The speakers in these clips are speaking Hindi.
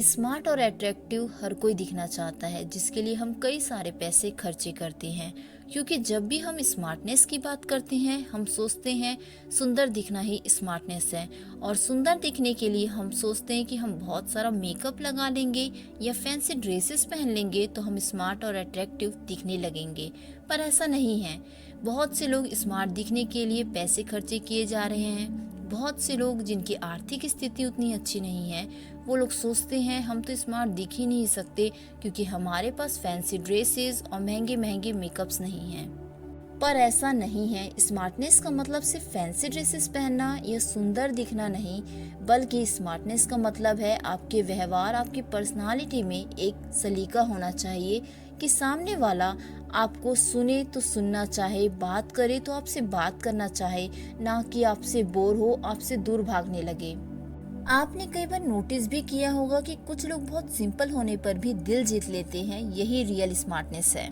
स्मार्ट और अट्रैक्टिव हर कोई दिखना चाहता है, जिसके लिए हम कई सारे पैसे खर्चे करते हैं। क्योंकि जब भी हम स्मार्टनेस की बात करते हैं, हम सोचते हैं सुंदर दिखना ही स्मार्टनेस है। और सुंदर दिखने के लिए हम सोचते हैं कि हम बहुत सारा मेकअप लगा लेंगे या फैंसी ड्रेसेस पहन लेंगे तो हम स्मार्ट और अट्रैक्टिव दिखने लगेंगे। पर ऐसा नहीं है। बहुत से लोग स्मार्ट दिखने के लिए पैसे खर्चे किए जा रहे हैं। बहुत से लोग जिनकी आर्थिक स्थिति उतनी अच्छी नहीं है, वो लोग सोचते हैं हम तो स्मार्ट दिख ही नहीं सकते क्योंकि हमारे पास फैंसी ड्रेसेस और महंगे महंगे मेकअप्स नहीं हैं। पर ऐसा नहीं है। स्मार्टनेस का मतलब सिर्फ फैंसी ड्रेसेस पहनना या सुंदर दिखना नहीं, बल्कि स्मार्टनेस का मतलब है आपके व्यवहार, आपकी पर्सनालिटी में एक सलीका होना चाहिए कि सामने वाला आपको सुने तो सुनना चाहे, बात करे तो आपसे बात करना चाहे, ना कि आपसे बोर हो, आपसे दूर भागने लगे। आपने कई बार नोटिस भी किया होगा कि कुछ लोग बहुत सिंपल होने पर भी दिल जीत लेते हैं। यही रियल स्मार्टनेस है।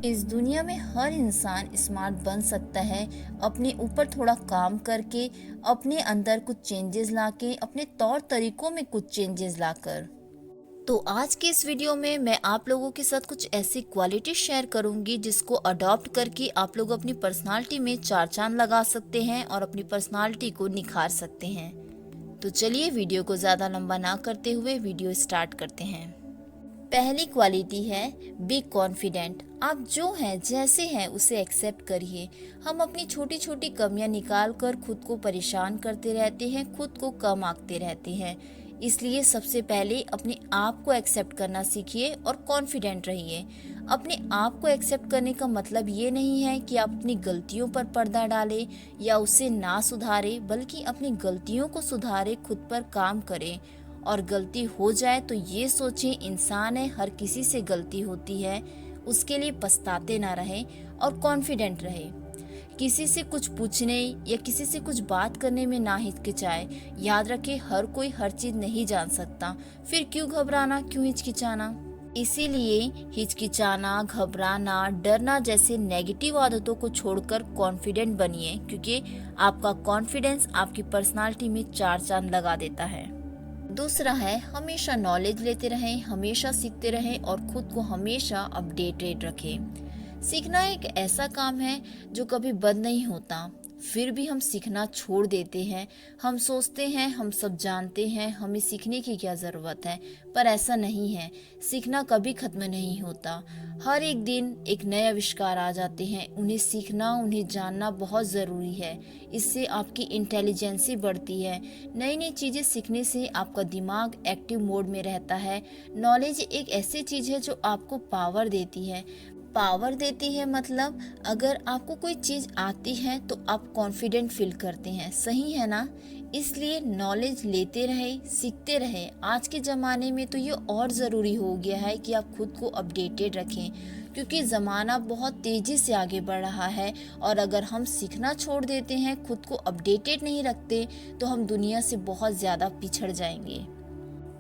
इस दुनिया में हर इंसान स्मार्ट बन सकता है, अपने ऊपर थोड़ा काम करके, अपने अंदर कुछ चेंजेस लाके, अपने तौर तरीकों में कुछ चेंजेस लाकर। तो आज के इस वीडियो में मैं आप लोगों के साथ कुछ ऐसी क्वालिटी शेयर करूंगी जिसको अडॉप्ट करके आप लोग अपनी पर्सनालिटी में चार चांद लगा सकते हैं और अपनी पर्सनालिटी को निखार सकते हैं। तो चलिए वीडियो को ज़्यादा लंबा ना करते हुए वीडियो स्टार्ट करते हैं। पहली क्वालिटी है बी कॉन्फिडेंट। आप जो हैं, जैसे हैं, उसे एक्सेप्ट करिए। हम अपनी छोटी छोटी कमियां निकाल कर खुद को परेशान करते रहते हैं, खुद को कम आंकते रहते हैं। इसलिए सबसे पहले अपने आप को एक्सेप्ट करना सीखिए और कॉन्फिडेंट रहिए। अपने आप को एक्सेप्ट करने का मतलब ये नहीं है कि आप अपनी गलतियों पर पर्दा डालें या उसे ना सुधारें, बल्कि अपनी गलतियों को सुधारें, खुद पर काम करें। और गलती हो जाए तो ये सोचें इंसान है, हर किसी से गलती होती है, उसके लिए पछताते ना रहें और कॉन्फिडेंट रहें। किसी से कुछ पूछने या किसी से कुछ बात करने में ना हिचकिचाए। याद रखें, हर कोई हर चीज नहीं जान सकता, फिर क्यों घबराना, क्यों हिचकिचाना। इसीलिए हिचकिचाना, घबराना, डरना जैसे नेगेटिव आदतों को छोड़कर कॉन्फिडेंट बनिए, क्योंकि आपका कॉन्फिडेंस आपकी पर्सनालिटी में चार चांद लगा देता है। दूसरा है हमेशा नॉलेज लेते रहें, हमेशा सीखते रहें और खुद को हमेशा अपडेटेड रखें। सीखना एक ऐसा काम है जो कभी बंद नहीं होता, फिर भी हम सीखना छोड़ देते हैं। हम सोचते हैं हम सब जानते हैं, हमें सीखने की क्या ज़रूरत है। पर ऐसा नहीं है। सीखना कभी खत्म नहीं होता। हर एक दिन एक नए आविष्कार आ जाते हैं। उन्हें सीखना, उन्हें जानना बहुत ज़रूरी है। इससे आपकी इंटेलिजेंसी बढ़ती है। नई नई चीज़ें सीखने से आपका दिमाग एक्टिव मोड में रहता है। नॉलेज एक ऐसी चीज़ है जो आपको पावर देती है। पावर देती है मतलब अगर आपको कोई चीज़ आती है तो आप कॉन्फिडेंट फील करते हैं, सही है ना। इसलिए नॉलेज लेते रहे, सीखते रहे। आज के ज़माने में तो ये और ज़रूरी हो गया है कि आप खुद को अपडेटेड रखें, क्योंकि ज़माना बहुत तेज़ी से आगे बढ़ रहा है। और अगर हम सीखना छोड़ देते हैं, खुद को अपडेटेड नहीं रखते, तो हम दुनिया से बहुत ज़्यादा पिछड़ जाएंगे।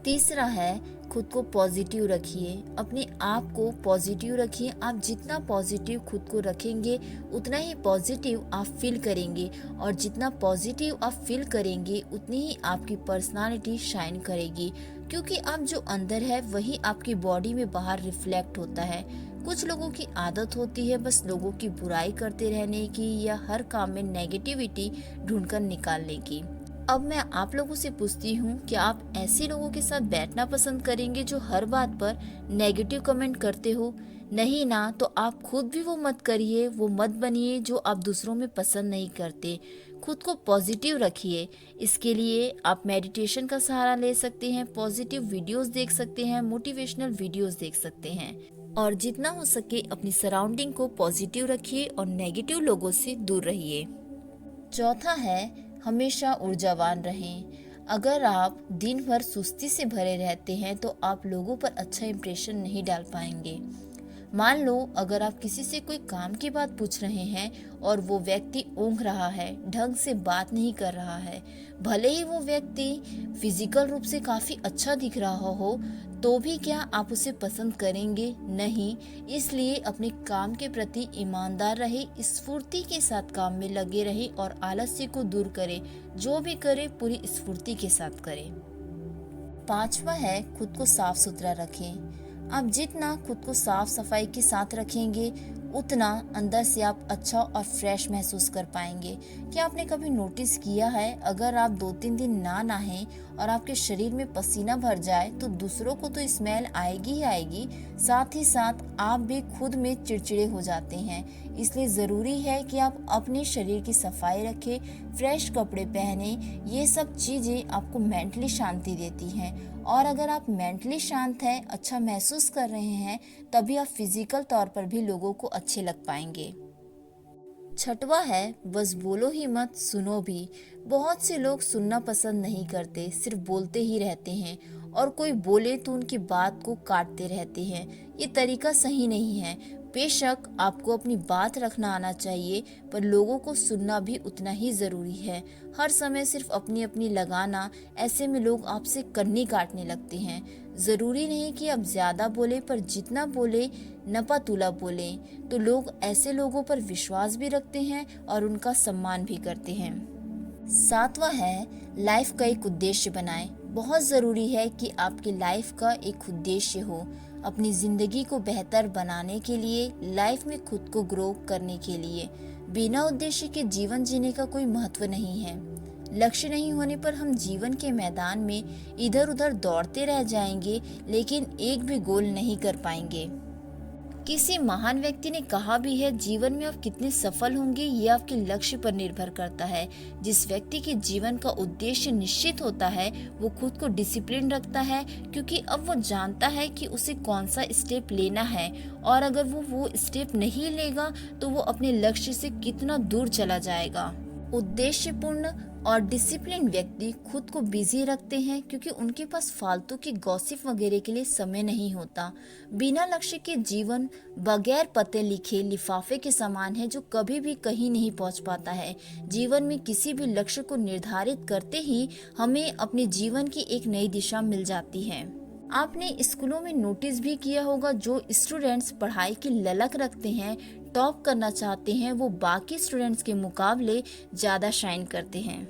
तीसरा है खुद को पॉजिटिव रखिए। अपने आप को पॉजिटिव रखिए। आप जितना पॉजिटिव खुद को रखेंगे, उतना ही पॉजिटिव आप फील करेंगे, और जितना पॉजिटिव आप फील करेंगे उतनी ही आपकी पर्सनालिटी शाइन करेगी, क्योंकि आप जो अंदर है वही आपकी बॉडी में बाहर रिफ्लेक्ट होता है। कुछ लोगों की आदत होती है बस लोगों की बुराई करते रहने की या हर काम में नेगेटिविटी ढूंढकर निकालने की। अब मैं आप लोगों से पूछती हूँ कि आप ऐसे लोगों के साथ बैठना पसंद करेंगे जो हर बात पर नेगेटिव कमेंट करते हो? नहीं ना, तो आप खुद भी वो मत करिए, वो मत बनिए जो आप दूसरों में पसंद नहीं करते। खुद को पॉजिटिव रखिए। इसके लिए आप मेडिटेशन का सहारा ले सकते हैं, पॉजिटिव वीडियोस देख सकते हैं, मोटिवेशनल वीडियोस देख सकते हैं। और जितना हो सके अपनी सराउंडिंग को पॉजिटिव रखिए और नेगेटिव लोगों से दूर रहिए। चौथा है हमेशा ऊर्जावान रहें। अगर आप दिन भर सुस्ती से भरे रहते हैं तो आप लोगों पर अच्छा इंप्रेशन नहीं डाल पाएंगे। मान लो अगर आप किसी से कोई काम की बात पूछ रहे हैं और वो व्यक्ति ऊँघ रहा है, ढंग से बात नहीं कर रहा है, भले ही वो व्यक्ति फिजिकल रूप से काफ़ी अच्छा दिख रहा हो, तो भी क्या आप उसे पसंद करेंगे? नहीं। इसलिए अपने काम के प्रति ईमानदार रहे, स्फूर्ति के साथ काम में लगे रहे और आलस्य को दूर करें। जो भी करे पूरी स्फूर्ति के साथ करें। 5वां है खुद को साफ सुथरा रखें। आप जितना खुद को साफ सफाई के साथ रखेंगे उतना अंदर से आप अच्छा और फ्रेश महसूस कर पाएंगे। क्या आपने कभी नोटिस किया है, अगर आप 2-3 दिन ना नहाएं और आपके शरीर में पसीना भर जाए तो दूसरों को तो स्मेल आएगी ही आएगी, साथ ही साथ आप भी खुद में चिड़चिड़े हो जाते हैं। इसलिए ज़रूरी है कि आप अपने शरीर की सफाई रखें, फ्रेश कपड़े पहने। ये सब चीज़ें आपको मेंटली शांति देती हैं और अगर आप मेंटली शांत हैं, अच्छा महसूस कर रहे हैं, तभी आप फिजिकल तौर पर भी लोगों को अच्छे लग पाएंगे। 6वां है बस बोलो ही मत सुनो भी। बहुत से लोग सुनना पसंद नहीं करते, सिर्फ बोलते ही रहते हैं और कोई बोले तो उनकी बात को काटते रहते हैं। ये तरीका सही नहीं है। बेशक आपको अपनी बात रखना आना चाहिए, पर लोगों को सुनना भी उतना ही ज़रूरी है। हर समय सिर्फ अपनी अपनी लगाना, ऐसे में लोग आपसे कन्नी काटने लगते हैं। ज़रूरी नहीं कि आप ज़्यादा बोले, पर जितना बोले नपातुला बोले तो लोग ऐसे लोगों पर विश्वास भी रखते हैं और उनका सम्मान भी करते हैं। 7वां है लाइफ का एक उद्देश्य बनाएं। बहुत ज़रूरी है कि आपकी लाइफ का एक उद्देश्य हो। अपनी ज़िंदगी को बेहतर बनाने के लिए, लाइफ में खुद को ग्रो करने के लिए। बिना उद्देश्य के जीवन जीने का कोई महत्व नहीं है। लक्ष्य नहीं होने पर हम जीवन के मैदान में इधर उधर दौड़ते रह जाएंगे, लेकिन एक भी गोल नहीं कर पाएंगे। किसी महान व्यक्ति ने कहा भी है, जीवन में आप कितने सफल होंगे ये आपके लक्ष्य पर निर्भर करता है। जिस व्यक्ति के जीवन का उद्देश्य निश्चित होता है वो खुद को डिसिप्लिन रखता है, क्योंकि अब वो जानता है कि उसे कौन सा स्टेप लेना है और अगर वो स्टेप नहीं लेगा तो वो अपने लक्ष्य से कितना दूर चला जाएगा। उद्देश्यपूर्ण और डिसिप्लिन व्यक्ति खुद को बिजी रखते हैं, क्योंकि उनके पास फालतू की गॉसिप वगैरह के लिए समय नहीं होता। बिना लक्ष्य के जीवन बगैर पते लिखे लिफाफे के समान है, जो कभी भी कहीं नहीं पहुंच पाता है। जीवन में किसी भी लक्ष्य को निर्धारित करते ही हमें अपने जीवन की एक नई दिशा मिल जाती है। आपने स्कूलों में नोटिस भी किया होगा, जो स्टूडेंट्स पढ़ाई की ललक रखते हैं, टॉप करना चाहते हैं, वो बाकी स्टूडेंट्स के मुकाबले ज़्यादा शाइन करते हैं।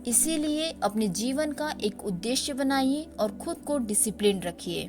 इसीलिए अपने जीवन का एक उद्देश्य बनाइए और खुद को डिसिप्लिन रखिए।